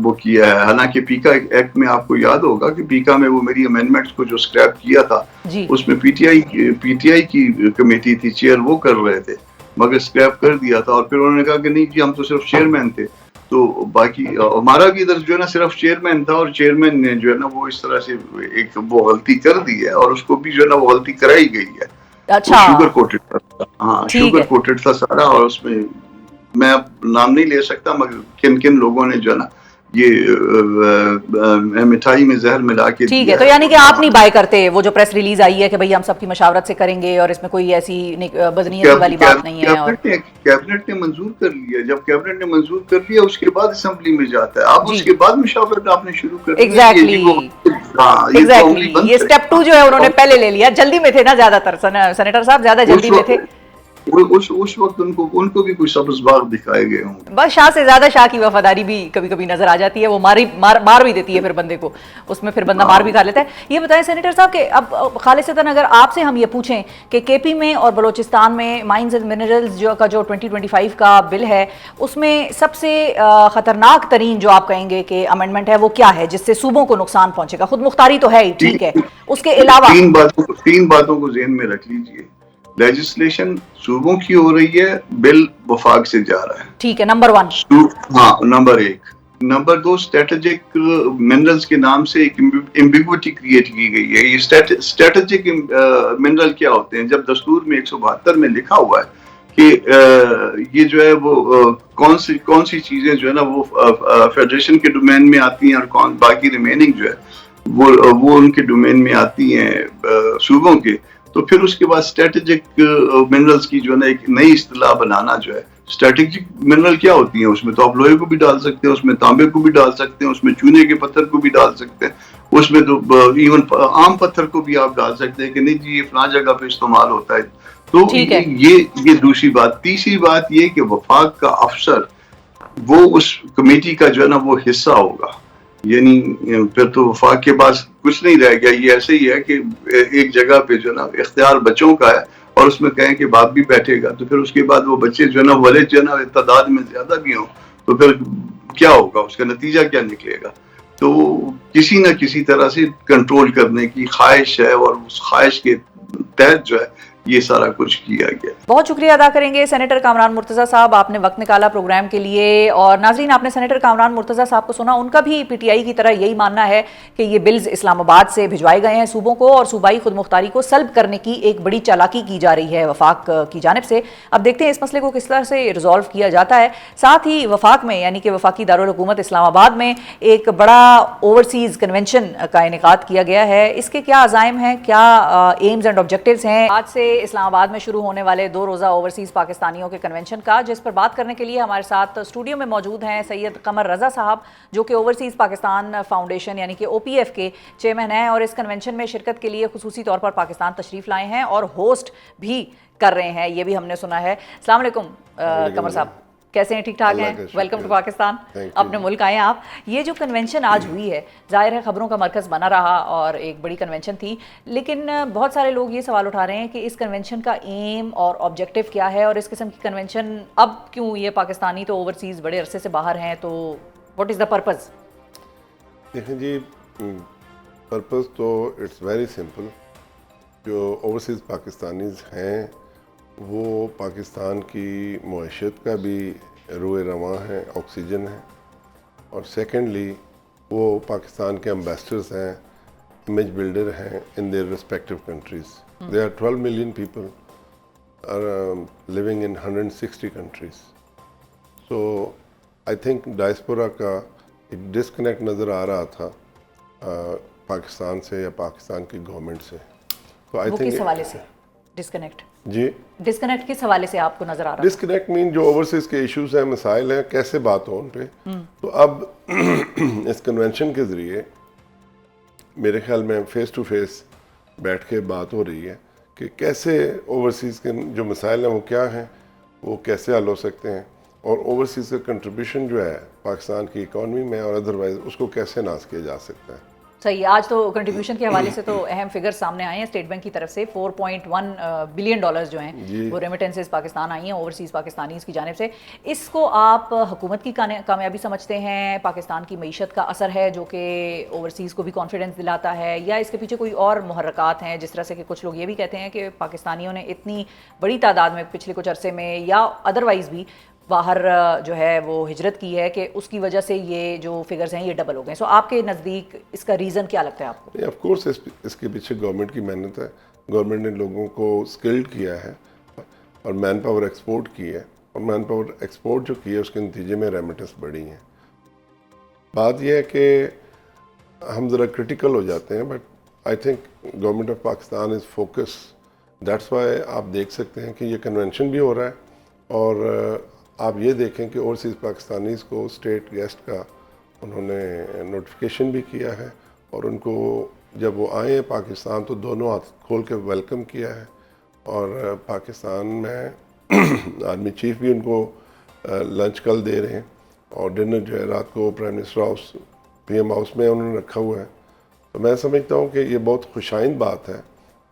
وہ کیا ہے. حالانکہ پیکا ایکٹ میں آپ کو یاد ہوگا کہ پیکا میں وہ میری امینڈمنٹس کو جو اسکریپ کیا تھا, اس میں پی ٹی آئی کی کمیٹی تھی, چیئر وہ کر رہے تھے, مگر اسکریپ کر دیا تھا. اور پھر انہوں نے کہا کہ نہیں جی ہم تو صرف چیئرمین تھے, تو باقی ہمارا بھی ادھر جو ہے نا صرف چیئرمین تھا, اور چیئرمین نے جو ہے نا وہ اس طرح سے ایک وہ غلطی کر دی ہے, اور اس کو بھی جو ہے نا وہ غلطی کرائی گئی ہے. اچھا, شوگر کوٹڈ تھا, ہاں شوگر کوٹڈ تھا سارا, اور اس میں میں اب نام نہیں لے سکتا, مگر کن کن لوگوں نے جو ہے نا یہ مٹھائی میں زہر ملا کے ٹھیک ہے. تو یعنی کہ آپ نہیں بائی کرتے وہ جو پریس ریلیز آئی ہے کہ بھئی ہم سب کی مشاورت سے کریں گے اور اس میں کوئی ایسی بدنیتی والی بات نہیں ہے, اور کیبنٹ نے منظور کر لیا, جب کیبنٹ نے منظور کر لیا اس کے بعد اسمبلی میں جاتا ہے, اب اس کے بعد مشاورت آپ نے شروع کر دی. ایگزیکٹلی یہ اسٹیپ 2 جو ہے انہوں نے پہلے لے لیا, جلدی میں تھے نا زیادہ تر سینیٹر صاحب, زیادہ جلدی میں تھے. اس وقت ان کو بھی کوئی سبز باغ دکھائے گئے ہوں, بس شاہ سے زیادہ شاہ کی وفاداری بھی کبھی کبھی نظر آ جاتی ہے, وہ مار بھی دیتی ہے پھر بندے کو, اس میں پھر بندہ مار بھی کھا لیتا ہے. یہ بتائیں سینیٹر صاحب کہ اب خالصتاً اگر آپ سے ہم یہ پوچھیں کہ کے پی میں اور بلوچستان میں مائنز اینڈ منرلز کا جو 2025 کا بل ہے, اس میں سب سے خطرناک ترین جو آپ کہیں گے کہ امینڈمنٹ ہے وہ کیا ہے جس سے صوبوں کو نقصان پہنچے گا؟ خود مختاری تو ہے ہی, ٹھیک ہے, اس کے علاوہ تین باتوں کو ذہن میں رکھ لیجئے. لیجسلیشن صوبوں کی ہو رہی ہے, بل وفاق سے جا رہا ہے, ٹھیک ہے, نمبر 1. ہاں نمبر 1. نمبر 2, اسٹریٹجک منرلز کے نام سے ایک ایمبیگوٹی کریٹ کی گئی ہے. یہ اسٹریٹجک منرل کیا ہوتے ہیں؟ جب دستور میں 172 میں لکھا ہوا ہے کہ یہ جو ہے وہ کون سی چیزیں جو ہے نا وہ فیڈریشن کے ڈومین میں آتی ہیں, اور باقی ریمیننگ جو ہے وہ ان کے ڈومین میں آتی ہیں صوبوں کے, تو پھر اس کے بعد اسٹریٹجک منرلز کی جو ہے نا ایک نئی اصطلاح بنانا جو ہے. اسٹریٹجک منرل کیا ہوتی ہیں؟ اس میں تو آپ لوہے کو بھی ڈال سکتے ہیں, اس میں تانبے کو بھی ڈال سکتے ہیں, اس میں چونے کے پتھر کو بھی ڈال سکتے ہیں, اس میں تو ایون عام پتھر کو بھی آپ ڈال سکتے ہیں کہ نہیں جی یہ فلاں جگہ پہ استعمال ہوتا ہے. تو یہ دوسری بات. تیسری بات یہ کہ وفاق کا افسر وہ اس کمیٹی کا جو ہے نا وہ حصہ ہوگا, یعنی پھر تو وفاق کے پاس کچھ نہیں رہ گیا. یہ ایسے ہی ہے کہ ایک جگہ پہ جو ہے نا اختیار بچوں کا ہے, اور اس میں کہیں کہ باپ بھی بیٹھے گا, تو پھر اس کے بعد وہ بچے جو ہے نا والد جو ہے نا تعداد میں زیادہ بھی ہوں, تو پھر کیا ہوگا, اس کا نتیجہ کیا نکلے گا؟ تو کسی نہ کسی طرح سے کنٹرول کرنے کی خواہش ہے, اور اس خواہش کے تحت جو ہے یہ سارا کچھ کیا گیا. بہت شکریہ ادا کریں گے سینیٹر کامران مرتضی صاحب, آپ نے وقت نکالا پروگرام کے لیے. اور ناظرین, آپ نے سینیٹر کامران مرتضی صاحب کو سنا, ان کا بھی پی ٹی آئی کی طرح یہی ماننا ہے کہ یہ بلز اسلام آباد سے بھجوائے گئے ہیں صوبوں کو, اور صوبائی خود مختاری کو سلب کرنے کی ایک بڑی چالاکی کی جا رہی ہے وفاق کی جانب سے. اب دیکھتے ہیں اس مسئلے کو کس طرح سے ریزالو کیا جاتا ہے. ساتھ ہی وفاق میں یعنی کہ وفاقی دارالحکومت اسلام آباد میں ایک بڑا اوورسیز کنونشن کا انعقاد کیا گیا ہے. اس کے کیا عزائم ہیں, کیا ایمز اینڈ آبجیکٹیوز ہیں آج سے اسلام آباد میں شروع ہونے والے 2 روزہ اوورسیز پاکستانیوں کے کنونشن کا, جس پر بات کرنے کے لیے ہمارے ساتھ اسٹوڈیو میں موجود ہیں سید قمر رضا صاحب, جو کہ اوورسیز پاکستان فاؤنڈیشن یعنی کہ او پی ایف کے چیئرمین ہیں, اور اس کنونشن میں شرکت کے لیے خصوصی طور پر پاکستان تشریف لائے ہیں اور ہوسٹ بھی کر رہے ہیں, یہ بھی ہم نے سنا ہے. السلام علیکم قمر صاحب, کیسے ہیں؟ ٹھیک ٹھاک ہیں؟ ویلکم ٹو پاکستان, اپنے ملک آئے ہیں آپ. یہ جو کنونشن آج ہوئی ہے, ظاہر ہے خبروں کا مرکز بنا رہا اور ایک بڑی کنونشن تھی, لیکن بہت سارے لوگ یہ سوال اٹھا رہے ہیں کہ اس کنونشن کا ایم اور آبجیکٹو کیا ہے, اور اس قسم کی کنونشن اب کیوں, یہ پاکستانی تو اوورسیز بڑے عرصے سے باہر ہیں, تو واٹ از دا پرپز؟ دیکھیں جی, پرپز تو اٹس ویری سمپل. جو اوورسیز پاکستانیز ہیں وہ پاکستان کی معیشت کا بھی روئے رواں ہیں, آکسیجن ہے, اور سیکنڈلی وہ پاکستان کے امبیسڈرز ہیں, امیج بلڈر ہیں in their respective countries. There are 12 million people are living in 160 countries. So I think diaspora کا ایک ڈسکنیکٹ نظر آ رہا تھا پاکستان سے یا پاکستان کی گورنمنٹ سے. وہ کس حوالے سے؟ ڈسکنیکٹ جی ڈسکنیکٹ کس حوالے سے آپ کو نظر آ رہا ڈسکنیکٹ مین جو اوورسیز کے ایشوز ہیں، مسائل ہیں، کیسے بات ہو ان پہ. تو اب اس کنونشن کے ذریعے میرے خیال میں فیس ٹو فیس بیٹھ کے بات ہو رہی ہے کہ کیسے اوورسیز کے جو مسائل ہیں وہ کیا ہیں، وہ کیسے حل ہو سکتے ہیں، اور اوورسیز کا کنٹریبیوشن جو ہے پاکستان کی اکانومی میں اور ادروائز اس کو کیسے انہانس کیا جا سکتا ہے. صحیح. آج تو کنٹریبیوشن کے حوالے سے تو اہم فگر سامنے آئے ہیں اسٹیٹ بینک کی طرف سے. 4.1 بلین ڈالرز جو ہیں وہ ریمیٹنسز پاکستان آئی ہیں اوورسیز پاکستانیز کی جانب سے. اس کو آپ حکومت کی کامیابی سمجھتے ہیں، پاکستان کی معیشت کا اثر ہے جو کہ اوورسیز کو بھی کانفیڈنس دلاتا ہے، یا اس کے پیچھے کوئی اور محرکات ہیں، جس طرح سے کہ کچھ لوگ یہ بھی کہتے ہیں کہ پاکستانیوں نے اتنی بڑی تعداد میں پچھلے کچھ عرصے میں یا ادروائز بھی باہر جو ہے وہ ہجرت کی ہے کہ اس کی وجہ سے یہ جو فگرز ہیں یہ ڈبل ہو گئے. سو آپ کے نزدیک اس کا ریزن کیا لگتا ہے آپ کو؟ آف کورس اس کے پیچھے گورنمنٹ کی محنت ہے. گورنمنٹ نے لوگوں کو اسکلڈ کیا ہے اور مین پاور ایکسپورٹ کی ہے، اور مین پاور ایکسپورٹ جو کی ہے اس کے نتیجے میں ریمیٹنس بڑھی ہیں. بات یہ ہے کہ ہم ذرا کرٹیکل ہو جاتے ہیں، but I think government of Pakistan is focus. That's why آپ دیکھ سکتے ہیں کہ یہ کنونشن بھی ہو رہا ہے، اور آپ یہ دیکھیں کہ اوورسیز پاکستانیز کو اسٹیٹ گیسٹ کا انہوں نے نوٹیفیکیشن بھی کیا ہے، اور ان کو جب وہ آئے ہیں پاکستان تو دونوں ہاتھ کھول کے ویلکم کیا ہے. اور پاکستان میں آرمی چیف بھی ان کو لنچ کل دے رہے ہیں، اور ڈنر جو ہے رات کو prime minister house PM house ہاؤس میں انہوں نے رکھا ہوا ہے. تو میں سمجھتا ہوں کہ یہ بہت خوشائن بات ہے،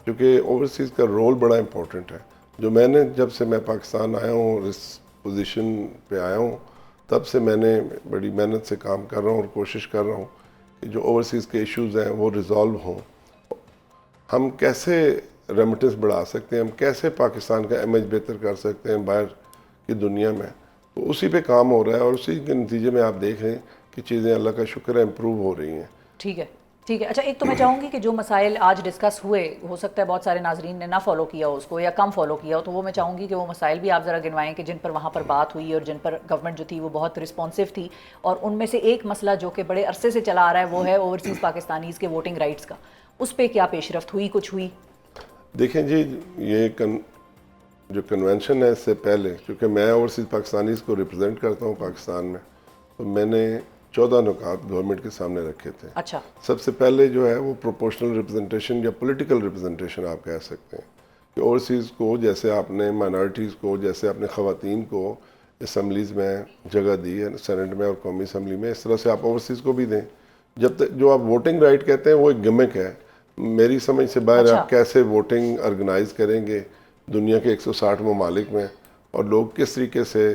کیونکہ اوورسیز کا رول بڑا امپورٹنٹ ہے. جو میں نے جب سے میں پاکستان آیا ہوں، اس پوزیشن پہ آیا ہوں، تب سے میں نے بڑی محنت سے کام کر رہا ہوں اور کوشش کر رہا ہوں کہ جو اوورسیز کے ایشوز ہیں وہ ریزالو ہوں. ہم کیسے ریمیٹنس بڑھا سکتے ہیں، ہم کیسے پاکستان کا امیج بہتر کر سکتے ہیں باہر کی دنیا میں، تو اسی پہ کام ہو رہا ہے، اور اسی کے نتیجے میں آپ دیکھ رہے ہیں کہ چیزیں اللہ کا شکر ہے امپروو ہو رہی ہیں. ٹھیک ہے ٹھیک ہے. اچھا، ایک تو میں چاہوں گی کہ جو مسائل آج ڈسکس ہوئے، ہو سکتا ہے بہت سارے ناظرین نے نہ فالو کیا ہو اس کو یا کم فالو کیا ہو، تو وہ میں چاہوں گی کہ وہ مسائل بھی آپ ذرا گنوائیں کہ جن پر وہاں پر بات ہوئی اور جن پر گورنمنٹ جو تھی وہ بہت رسپانسو تھی. اور ان میں سے ایک مسئلہ جو کہ بڑے عرصے سے چلا آ رہا ہے وہ ہے اوورسیز پاکستانیز کے ووٹنگ رائٹس کا. اس پہ کیا پیش رفت ہوئی، کچھ ہوئی؟ دیکھیں جی، یہ جو کنونشن ہے اس سے پہلے، کیونکہ میں اوورسیز پاکستانیز کو ریپرزینٹ کرتا ہوں پاکستان میں، تو میں نے 14 نکات گورنمنٹ کے سامنے رکھے تھے. اچھا. سب سے پہلے جو ہے وہ پروپورشنل ریپرزنٹیشن یا پولیٹیکل ریپرزنٹیشن آپ کہہ سکتے ہیں، کہ اوورسیز کو جیسے آپ نے مائنارٹیز کو، جیسے آپ نے خواتین کو اسمبلیز میں جگہ دی ہے، سینٹ میں اور قومی اسمبلی میں، اس طرح سے آپ اوورسیز کو بھی دیں. جب تک جو آپ ووٹنگ رائٹ کہتے ہیں وہ ایک گمک ہے، میری سمجھ سے باہر. آپ کیسے ووٹنگ آرگنائز کریں گے دنیا کے 160 ممالک میں، اور لوگ کس طریقے سے،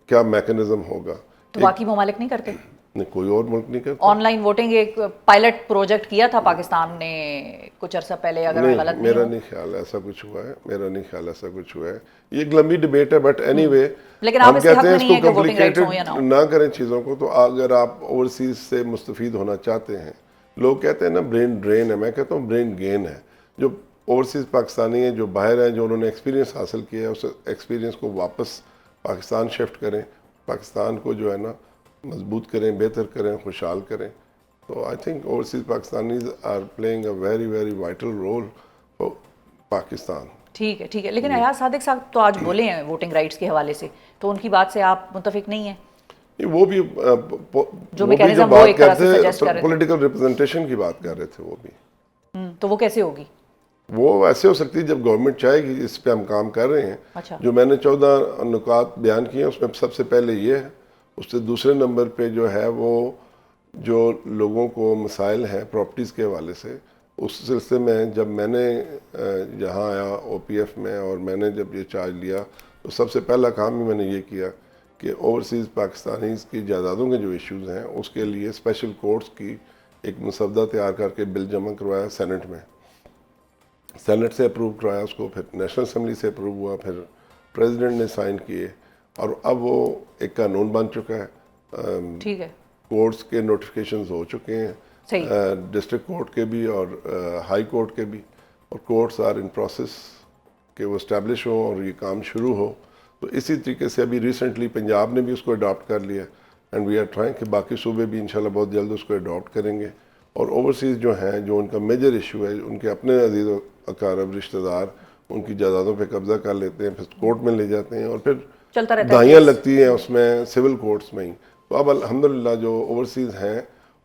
کیا میکنزم ہوگا؟ تو باقی ممالک نہیں کرتے؟ نہیں، کوئی اور ملک نہیں کرتا. آن لائن ووٹنگ ایک پائلٹ پروجیکٹ کیا تھا پاکستان نے کچھ عرصہ پہلے، اگر میں غلط میرا نہیں خیال ایسا کچھ ہوا ہے، میرا نہیں خیال ایسا کچھ ہوا ہے. یہ ایک لمبی ڈبیٹ ہے، بٹ اینی وے ہم کہتے ہیں اس کو کمپلیکیٹڈ نہ کریں چیزوں کو. تو اگر آپ اوورسیز سے مستفید ہونا چاہتے ہیں، لوگ کہتے ہیں نا برین ڈرین ہے، میں کہتا ہوں برین گین ہے. جو اوورسیز پاکستانی ہیں جو باہر ہیں، جو انہوں نے ایکسپیرینس حاصل کیا ہے، اس ایکسپیرینس کو واپس پاکستان شفٹ کریں، پاکستان کو جو ہے نا مضبوط کریں، بہتر کریں، خوشحال کریں. تو I think overseas Pakistanis are playing a very very vital role for Pakistan. ٹھیک ہے ٹھیک ہے. لیکن ایاز صادق صاحب تو آج بولے ہیں ووٹنگ رائٹس کے حوالے سے، تو ان کی بات سے آپ متفق نہیں ہیں؟ وہ بھی جو میکینزم وہ ایک طرح سے سجیسٹ کر رہے تھے، پولیٹیکل ریپرزنٹیشن کی بات کر رہے تھے وہ بھی. تو وہ کیسے ہوگی؟ وہ ایسے ہو سکتی ہے جب گورنمنٹ چاہے گی. اس پہ ہم کام کر رہے ہیں. اچھا. جو میں نے 14 نکات بیان کیے ہیں اس میں سب سے پہلے یہ ہے. اس سے دوسرے نمبر پہ جو ہے وہ جو لوگوں کو مسائل ہیں پراپرٹیز کے حوالے سے، اس سلسلے میں جب میں نے یہاں آیا او پی ایف میں، اور میں نے جب یہ چارج لیا، تو سب سے پہلا کام ہی میں نے یہ کیا کہ اوورسیز پاکستانیز کی جائیدادوں کے جو ایشوز ہیں اس کے لیے اسپیشل کورٹس کی ایک مسودہ تیار کر کے بل جمع کروایا سینٹ میں. سینٹ سے اپروو کرایا اس کو، پھر نیشنل اسمبلی سے اپروو ہوا، پھر پریزیڈنٹ نے سائن کیے، اور اب وہ ایک قانون بن چکا ہے. ٹھیک ہے. کورٹس کے نوٹیفیکیشنز ہو چکے ہیں، ڈسٹرکٹ کورٹ کے بھی اور ہائی کورٹ کے بھی، اور کورٹس آر ان پروسیس کہ وہ اسٹیبلش ہو اور یہ کام شروع ہو. تو اسی طریقے سے ابھی ریسنٹلی پنجاب نے بھی اس کو اڈاپٹ کر لیا، اینڈ وی آر ٹرائنگ کہ باقی صوبے بھی انشاءاللہ بہت جلد اس کو اڈاپٹ کریں گے. اور اوورسیز جو ہیں، جو ان کا میجر ایشو ہے، ان کے اپنے عزیز و اقارب رشتہ دار ان کی جائیدادوں پہ قبضہ کر لیتے ہیں، پھر کورٹ میں لے جاتے ہیں اور پھر چلتا رہتا ہے دائیاں لگتی ہیں اس میں سول کورٹس میں ہی. تو اب الحمدللہ جو اوورسیز ہیں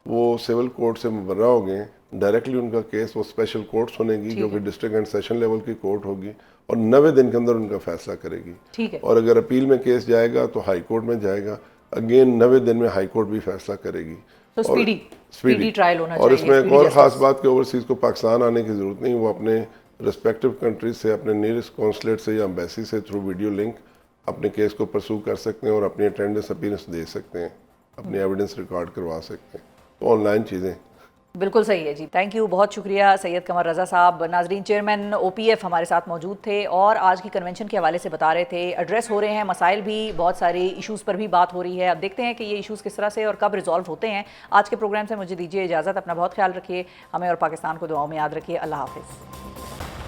وہ سول کورٹ سے مبرہ ہو گئے ہیں. ڈائریکٹلی ان کا کیس وہ اسپیشل کورٹس ہونے گی جو کہ ڈسٹرکٹ اینڈ سیشن لیول کی کورٹ ہوگی اور 90 دن کے اندر ان کا فیصلہ کرے گی. ٹھیک ہے. اور اگر اپیل میں کیس جائے گا تو ہائی کورٹ میں جائے گا، اگین 90 دن میں ہائی کورٹ بھی فیصلہ کرے گی. تو اسپیڈی ٹرائل ہونا اور چاہیے. اس میں ایک اور خاص بات کہ اوورسیز کو پاکستان آنے کی ضرورت نہیں، وہ اپنے ریسپیکٹو کنٹریز سے، اپنے نیئرسٹ کونسلیٹ سے یا امبیسی سے تھرو ویڈیو لنک اپنے کیس کو پرسو کر سکتے ہیں اور اپنی اٹینڈنس اپیرنس دے سکتے ہیں، اپنی ایویڈنس ریکارڈ کروا سکتے ہیں. تو آن لائن چیزیں بالکل صحیح ہے جی. تھینک یو، بہت شکریہ سید قمر رضا صاحب. ناظرین، چیئرمین او پی ایف ہمارے ساتھ موجود تھے اور آج کی کنونشن کے حوالے سے بتا رہے تھے. ایڈریس ہو رہے ہیں مسائل بھی، بہت سارے ایشوز پر بھی بات ہو رہی ہے. اب دیکھتے ہیں کہ یہ ایشوز کس طرح سے اور کب ریزالو ہوتے ہیں. آج کے پروگرام سے مجھے دیجیے اجازت. اپنا بہت خیال رکھیے، ہمیں اور پاکستان کو دعاؤں میں یاد رکھیے. اللہ حافظ.